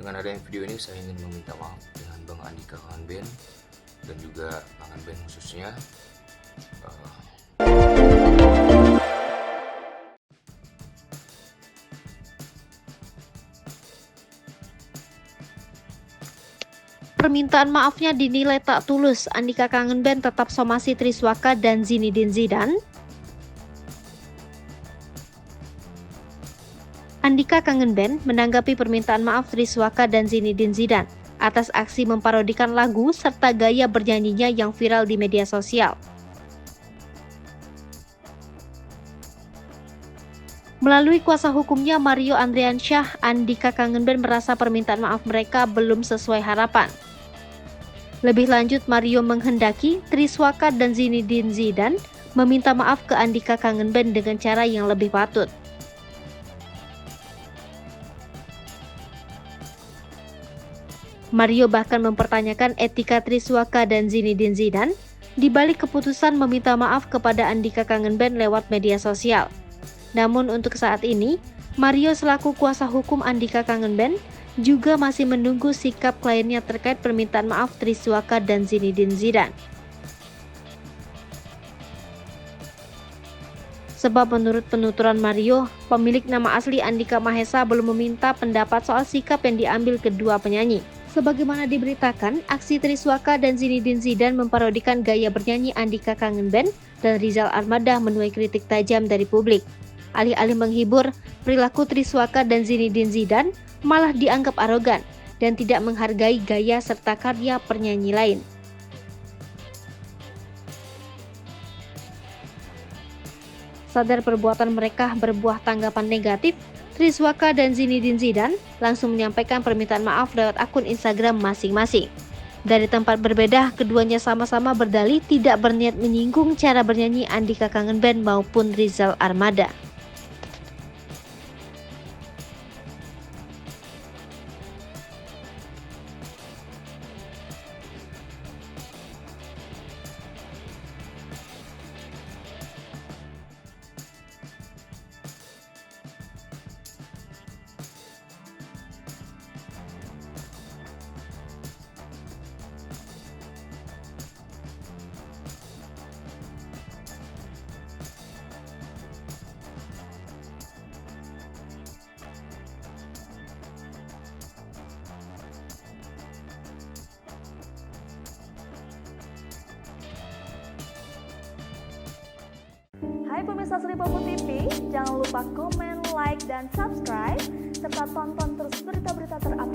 Dengan adanya video ini saya ingin meminta maaf dengan Bang Andika Kangen Band dan juga Kangen Band khususnya. Permintaan maafnya dinilai tak tulus. Andika Kangen Band tetap somasi Triswaka dan Zinedine Zidane. Andika Kangen Band menanggapi permintaan maaf Triswaka dan Zinedine Zidane atas aksi memparodikan lagu serta gaya bernyanyinya yang viral di media sosial. Melalui kuasa hukumnya Mario Andriansyah, Andika Kangen Band merasa permintaan maaf mereka belum sesuai harapan. Lebih lanjut, Mario menghendaki Triswaka dan Zinedine Zidane meminta maaf ke Andika Kangen Band dengan cara yang lebih patut. Mario bahkan mempertanyakan etika Triswaka dan Zinedine Zidane di balik keputusan meminta maaf kepada Andika Kangen Band lewat media sosial. Namun untuk saat ini, Mario selaku kuasa hukum Andika Kangen Band juga masih menunggu sikap kliennya terkait permintaan maaf Triswaka dan Zinedine Zidane. Sebab menurut penuturan Mario, pemilik nama asli Andika Mahesa belum meminta pendapat soal sikap yang diambil kedua penyanyi. Sebagaimana diberitakan, aksi Triswaka dan Zinedine Zidane memparodikan gaya bernyanyi Andika Kangen Band dan Rizal Armada menuai kritik tajam dari publik. Alih-alih menghibur, perilaku Triswaka dan Zinedine Zidane malah dianggap arogan dan tidak menghargai gaya serta karya penyanyi lain. Sadar perbuatan mereka berbuah tanggapan negatif, Triswaka dan Zinedine Zidane langsung menyampaikan permintaan maaf lewat akun Instagram masing-masing. Dari tempat berbeda, keduanya sama-sama berdalih tidak berniat menyinggung cara bernyanyi Andika Kangen Band maupun Rizal Armada. Hai pemirsa Sri Popo TV, jangan lupa komen, like, dan subscribe, serta tonton terus berita-berita terupdate